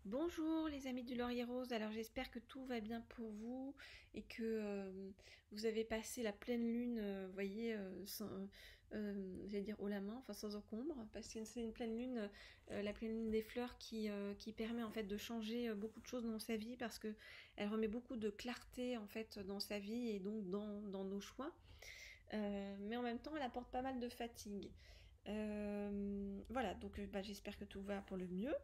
Bonjour les amis du Laurier Rose, alors j'espère que tout va bien pour vous et que vous avez passé la pleine lune, vous voyez, sans, j'allais dire haut la main, enfin sans encombre, parce que c'est une pleine lune, la pleine lune des fleurs qui permet en fait de changer beaucoup de choses dans sa vie parce que elle remet beaucoup de clarté en fait dans sa vie et donc dans nos choix. Mais en même temps elle apporte pas mal de fatigue. Voilà, donc j'espère que tout va pour le mieux.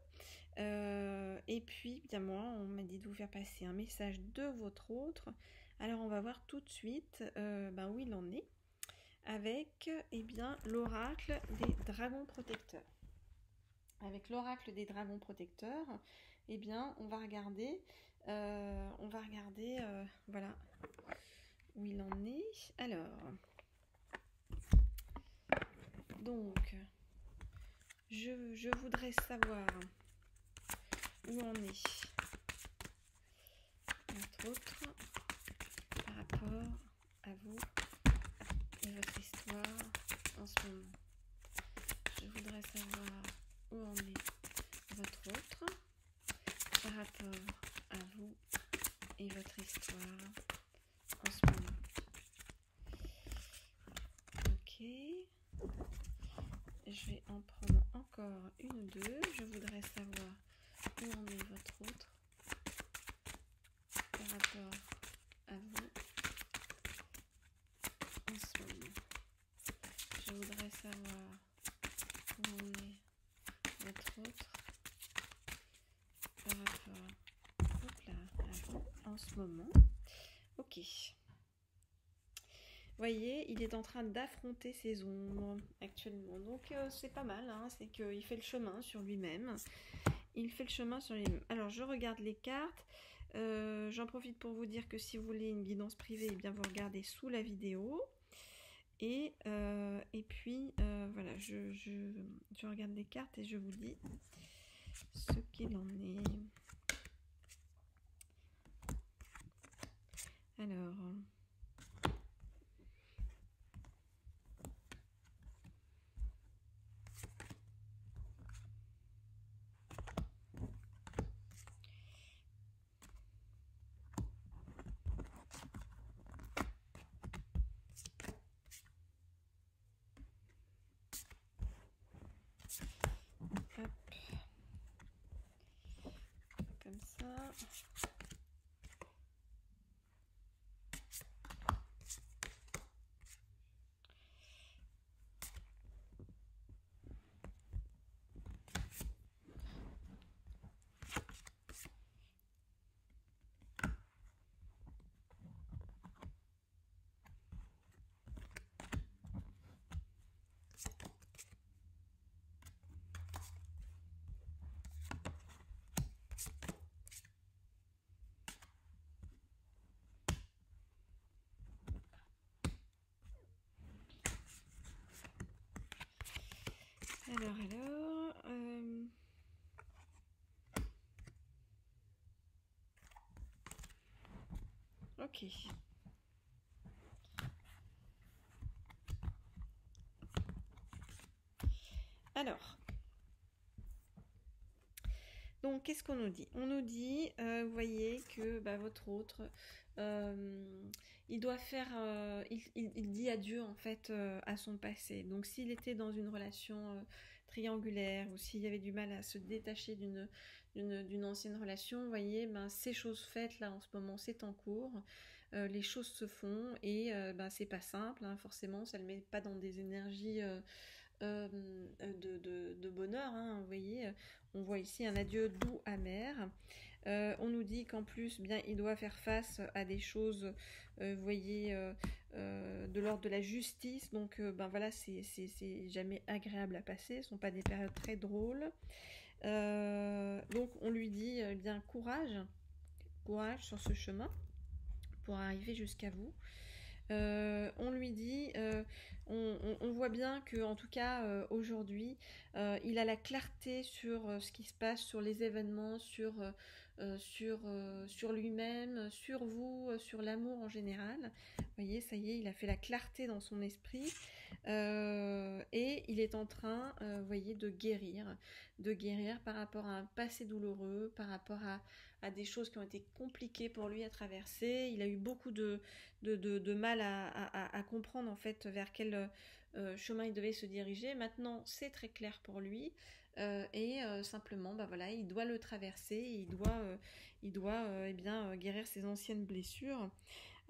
Et puis, bien moi, on m'a dit de vous faire passer un message de votre autre. Alors, on va voir tout de suite où il en est avec l'oracle des dragons protecteurs. Avec l'oracle des dragons protecteurs, on va regarder, voilà, où il en est. Alors, donc, je voudrais savoir où en est notre autre par rapport à vous et votre histoire en ce moment. Je voudrais savoir où en est votre autre par rapport à vous et votre histoire en ce moment. Ok. Je vais en prendre encore une ou deux. Je voudrais savoir où en est votre autre par rapport à vous en ce moment. Je voudrais savoir où en est votre autre par rapport à vous en ce moment. Ok. Voyez, il est en train d'affronter ses ombres actuellement. Donc c'est pas mal, hein, c'est qu'il fait le chemin sur lui-même. Il fait le chemin sur lui-même. Alors je regarde les cartes. J'en profite pour vous dire que si vous voulez une guidance privée, vous regardez sous la vidéo. Et puis voilà, je regarde les cartes et je vous dis ce qu'il en est. Alors, hop, comme ça. Alors, ok. Alors, donc qu'est-ce qu'on nous dit? On nous dit, vous voyez que votre autre, il doit faire, il dit adieu en fait à son passé. Donc s'il était dans une relation triangulaire ou s'il y avait du mal à se détacher d'une ancienne relation, vous voyez, c'est chose faite là en ce moment, c'est en cours. Les choses se font et c'est pas simple, hein, forcément, ça le met pas dans des énergies de bonheur, hein, vous voyez, on voit ici un adieu doux amer. On nous dit qu'en plus, il doit faire face à des choses, vous voyez, de l'ordre de la justice. Donc, voilà, c'est jamais agréable à passer. Ce ne sont pas des périodes très drôles. Donc, on lui dit, courage sur ce chemin pour arriver jusqu'à vous. On lui dit, on voit bien que en tout cas aujourd'hui, il a la clarté sur ce qui se passe, sur les événements, sur lui-même, sur vous, sur l'amour en général. Vous voyez, ça y est, il a fait la clarté dans son esprit. Et il est en train, vous voyez, de guérir par rapport à un passé douloureux, par rapport à des choses qui ont été compliquées pour lui à traverser. Il a eu beaucoup de mal à comprendre en fait vers quel chemin il devait se diriger. Maintenant, c'est très clair pour lui. Simplement, bah voilà, il doit le traverser, il doit eh bien, guérir ses anciennes blessures.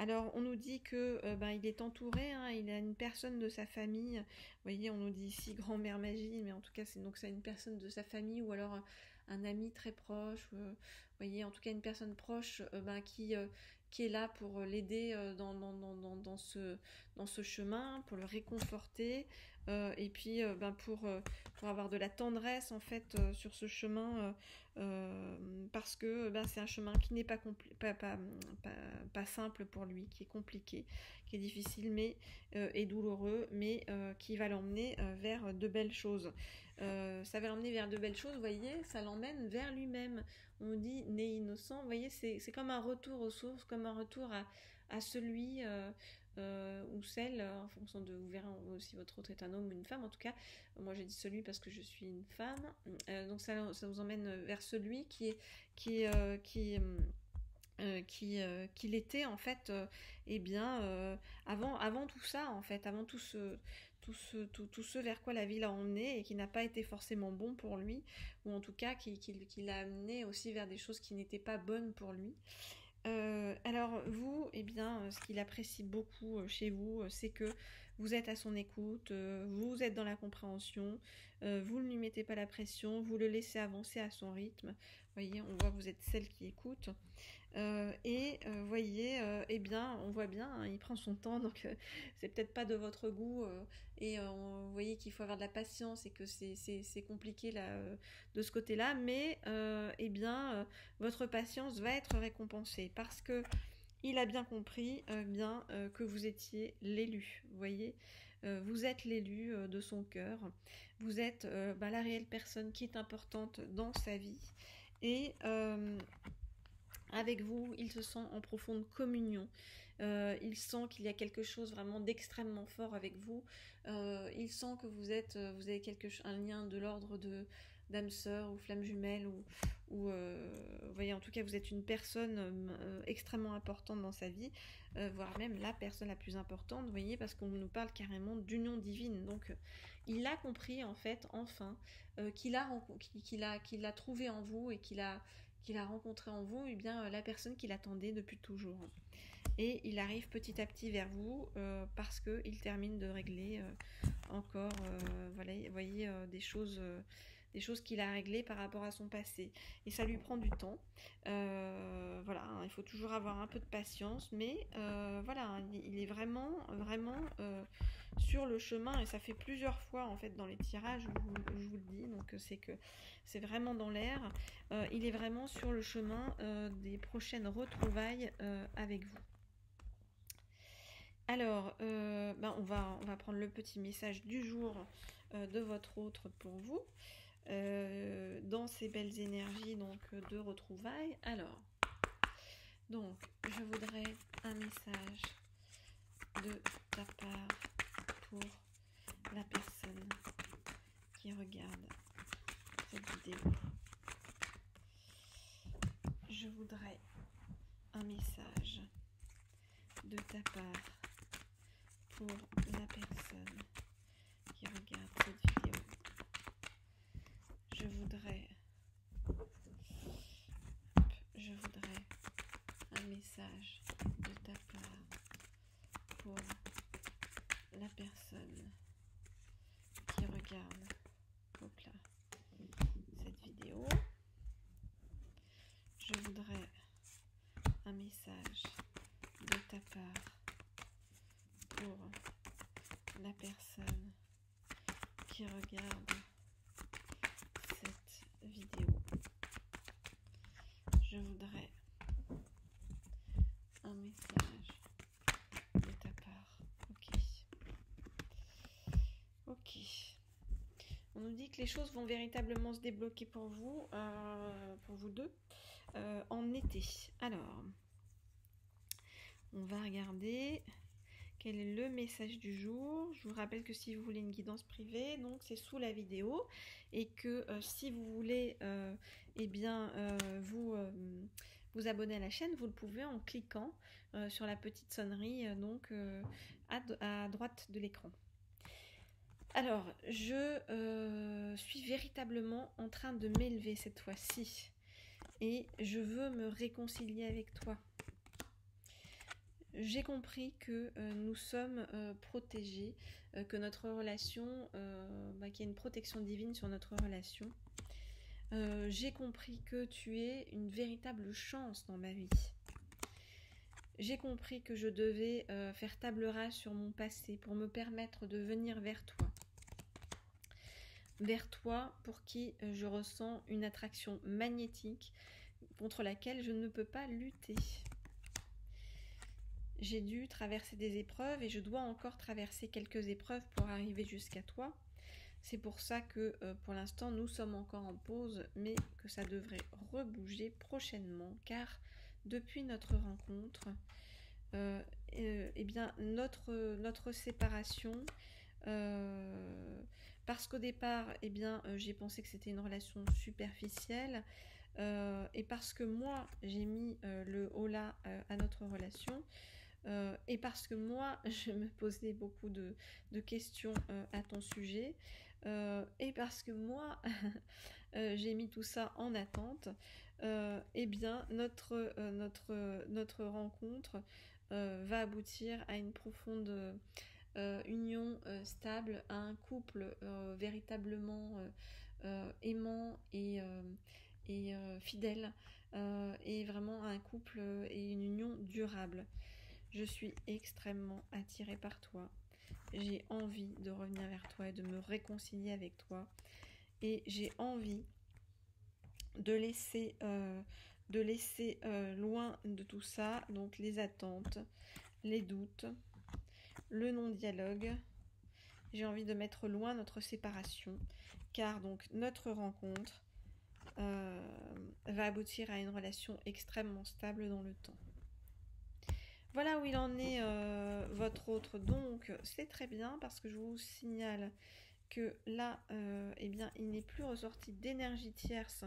Alors, on nous dit que il est entouré, hein, il a une personne de sa famille. Vous voyez, on nous dit ici grand-mère magie, mais en tout cas, c'est donc ça une personne de sa famille ou alors un ami très proche. Vous voyez, en tout cas, une personne proche qui est là pour l'aider dans ce chemin, pour le réconforter, et puis pour avoir de la tendresse en fait sur ce chemin. Parce que c'est un chemin qui n'est pas simple pour lui, qui est compliqué, qui est difficile et douloureux, mais qui va l'emmener vers de belles choses. Ça va l'emmener vers de belles choses, vous voyez, ça l'emmène vers lui-même. On dit né innocent, vous voyez, c'est comme un retour aux sources, comme un retour à celui ou celle, en fonction de, vous verrez si votre autre est un homme ou une femme, en tout cas, moi j'ai dit celui parce que je suis une femme, donc ça vous emmène vers celui qu'il était en fait, avant tout ça en fait, avant tout ce vers quoi la vie l'a emmené et qui n'a pas été forcément bon pour lui, ou en tout cas qui l'a amené aussi vers des choses qui n'étaient pas bonnes pour lui. Alors vous, ce qu'il apprécie beaucoup chez vous, c'est que vous êtes à son écoute, vous êtes dans la compréhension, vous ne lui mettez pas la pression, vous le laissez avancer à son rythme. Vous voyez, on voit que vous êtes celle qui écoute. Voyez, on voit bien, hein, il prend son temps, donc c'est peut-être pas de votre goût, vous voyez qu'il faut avoir de la patience et que c'est compliqué là, de ce côté-là, mais votre patience va être récompensée parce que il a bien compris que vous étiez l'élu, vous voyez. Vous êtes l'élu de son cœur, vous êtes la réelle personne qui est importante dans sa vie, et avec vous, il se sent en profonde communion. Il sent qu'il y a quelque chose vraiment d'extrêmement fort avec vous. Il sent que vous avez un lien de l'ordre de d'âme sœur ou flamme jumelle, ou vous voyez, en tout cas, vous êtes une personne extrêmement importante dans sa vie, voire même la personne la plus importante, vous voyez, parce qu'on nous parle carrément d'union divine. Donc, il a compris en fait, enfin, qu'il a trouvé en vous et qu'il a rencontré en vous la personne qu'il attendait depuis toujours. Et il arrive petit à petit vers vous parce qu'il termine de régler encore vous voyez, des choses qu'il a réglées par rapport à son passé. Et ça lui prend du temps. Voilà, hein, il faut toujours avoir un peu de patience, mais voilà, il est vraiment, vraiment sur le chemin, et ça fait plusieurs fois en fait dans les tirages, je vous le dis, donc c'est que c'est vraiment dans l'air. Il est vraiment sur le chemin des prochaines retrouvailles avec vous. Alors, on va prendre le petit message du jour de votre autre pour vous, dans ces belles énergies donc de retrouvailles. Alors, donc, je voudrais un message de ta part pour la personne qui regarde cette vidéo. Je voudrais un message de ta part pour la personne qui regarde cette vidéo. Je voudrais un message de ta part pour la personne qui regarde cette vidéo. Je voudrais un message de ta part pour la personne qui regarde cette vidéo. Je voudrais un message de ta part. Ok. On nous dit que les choses vont véritablement se débloquer pour vous deux, en été. Alors, on va regarder Quel est le message du jour? Je vous rappelle que si vous voulez une guidance privée, donc c'est sous la vidéo, et que si vous voulez vous abonner à la chaîne, vous le pouvez en cliquant sur la petite sonnerie à droite de l'écran. Alors, je suis véritablement en train de m'élever cette fois-ci et je veux me réconcilier avec toi. J'ai compris que nous sommes protégés, que notre relation, qu'il y a une protection divine sur notre relation. J'ai compris que tu es une véritable chance dans ma vie. J'ai compris que je devais faire table rase sur mon passé pour me permettre de venir vers toi. Vers toi pour qui je ressens une attraction magnétique contre laquelle je ne peux pas lutter. J'ai dû traverser des épreuves et je dois encore traverser quelques épreuves pour arriver jusqu'à toi. C'est pour ça que pour l'instant nous sommes encore en pause, mais que ça devrait rebouger prochainement, car depuis notre rencontre, notre séparation, parce qu'au départ, j'ai pensé que c'était une relation superficielle, et parce que moi j'ai mis le holà à notre relation. Et parce que moi, je me posais beaucoup de questions à ton sujet, et parce que moi, j'ai mis tout ça en attente, notre rencontre va aboutir à une profonde union stable, à un couple véritablement aimant et fidèle, et vraiment à un couple et une union durable. Je suis extrêmement attirée par toi. J'ai envie de revenir vers toi et de me réconcilier avec toi. Et j'ai envie de laisser loin de tout ça, donc les attentes, les doutes, le non-dialogue. J'ai envie de mettre loin notre séparation, car donc notre rencontre va aboutir à une relation extrêmement stable dans le temps. Voilà où il en est votre autre, donc c'est très bien parce que je vous signale que là, il n'est plus ressorti d'énergie tierce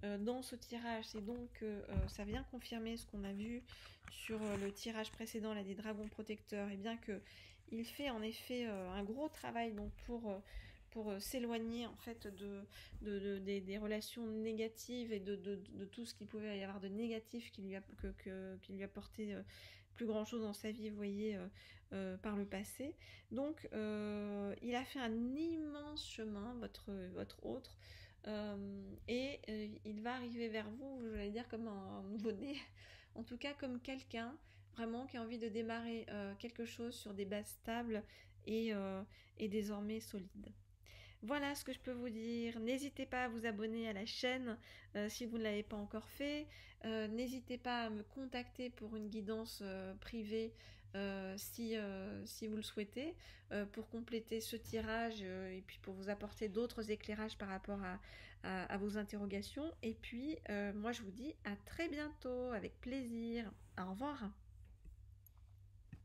dans ce tirage, c'est donc ça vient confirmer ce qu'on a vu sur le tirage précédent là, des dragons protecteurs, et bien que il fait en effet un gros travail donc pour s'éloigner en fait des relations négatives et de tout ce qu'il pouvait y avoir de négatif qui lui a porté plus grand chose dans sa vie, vous voyez, par le passé. Donc il a fait un immense chemin, votre autre, et il va arriver vers vous, j'allais dire comme un nouveau-né, en tout cas comme quelqu'un vraiment qui a envie de démarrer quelque chose sur des bases stables et désormais solides. Voilà ce que je peux vous dire. N'hésitez pas à vous abonner à la chaîne si vous ne l'avez pas encore fait. N'hésitez pas à me contacter pour une guidance privée si vous le souhaitez, pour compléter ce tirage et puis pour vous apporter d'autres éclairages par rapport à vos interrogations. Et puis moi je vous dis à très bientôt, avec plaisir. Au revoir.